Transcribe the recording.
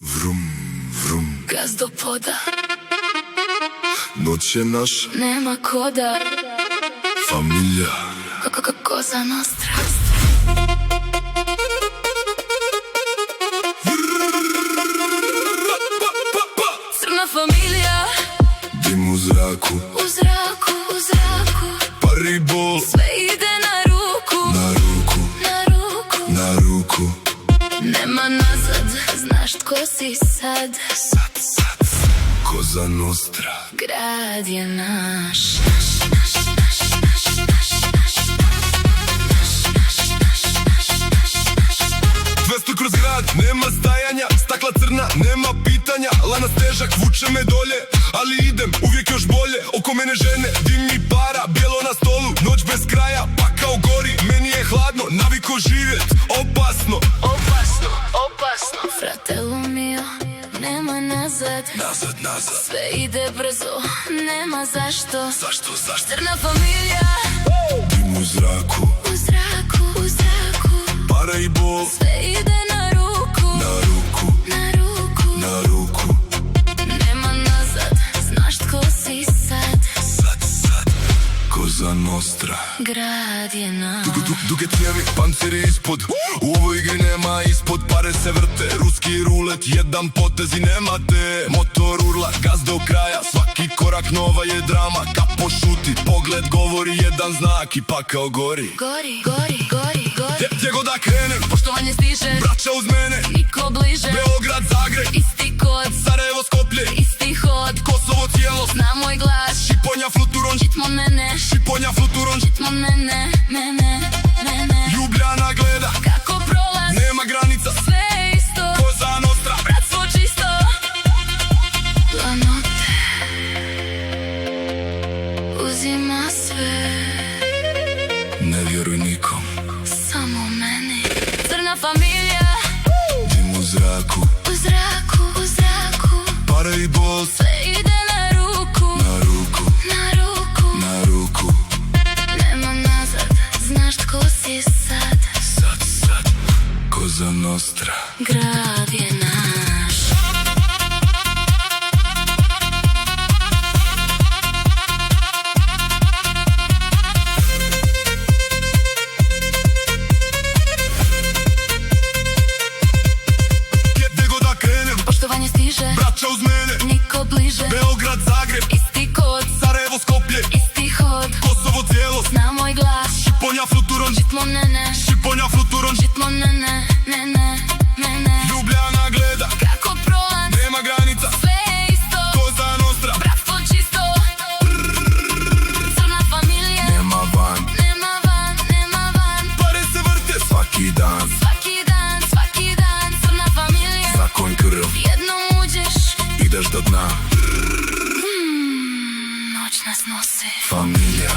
Vrum, vrum. Gaz do poda, Noć je naša, nema koda. familija. Cosa nostra. Crna familija, Dim u zraku, u zraku, u zraku. Paribol, Sve ide na ruku, na ruku, na ruku. na ruku. Nema nazad, znaš tko si sad. Sad, sad, Cosa nostra. Grad je naš. 200 kroz grad, nema stajanja. Stakla crna, nema pitanja. Lanac težak, vuče me dolje, ali idem uvijek još bolje. Oko mene žene, dim i para. Bijelo na stolu, noć bez kraja. Pakao gori, meni je hladno. Naviko živjet, opasno. Opasno, opasno. Fratello mio, nema nazad. Nazad, nazad. Sve ide brzo, nema zašto. Zašto, zašto? Crna familija, Dim u zraku, u zraku, u zraku. para i bol. Sve ide na ruku, Na ruku, na ruku. na ruku. Nema nazad, znaš tko si sad. Sad, sad, Cosa nostra. Grad je naš. Duge cijevi, panciri ispod. U ovoj igri nema ispod. Pare se vrte, ruski rulet. Jedan potez i nemate. Motor urla, gaz do kraja. Svaki korak nova je drama. Kapo šuti, pogled govori. Jedan znak i pakao gori. Gori, gori, gori, gori. Gdje god da krenem, Poštovanje stiže, braća uz mene. niko bliže. Beograd, Zagreb, Isti kod, Sarajevo, Skoplje. isti hod. Kosovo cijelost, Na moj glas, Šiponja, Fluturon. žitmo mene. Šiponja, Fluturon. Žitmo mene, mene, mene. Ljubljana gleda, Kako prolaz, nema granica. sve je isto. Cosa nostra. Bratstvo čisto. La notte uzima sve, Ne vjeruj nikom. samo meni. Crna familija, Dim u zraku, u zraku, u zraku. para i bol. Sve ide na ruku, Na ruku, na ruku. na ruku. Nema nazad, znaš tko si sad. Sad, sad, Cosa nostra. Grad je naš. Gdje god da krenem, Poštovanje stiže, braća uz mene. niko bliže. Beograd, Zagreb, Isti kod, Sarajevo, Skoplje. isti hod. Kosovo cijelost, Na moj glas, Šiponja, Fluturon. žitmo mene. Šiponja, Fluturon. Žitmo mene, mene, mene. Ljubljana gleda, Kako prolaz, nema granica. sve je isto. Cosa nostra. Bratstvo čisto. Crna familija, Nema van, nema van, nema van. pare se vrte svaki dan. Svaki dan, svaki dan. Crna familija, Zakon krv, jednom uđeš, ideš do dna. noć nas nosi. Familija.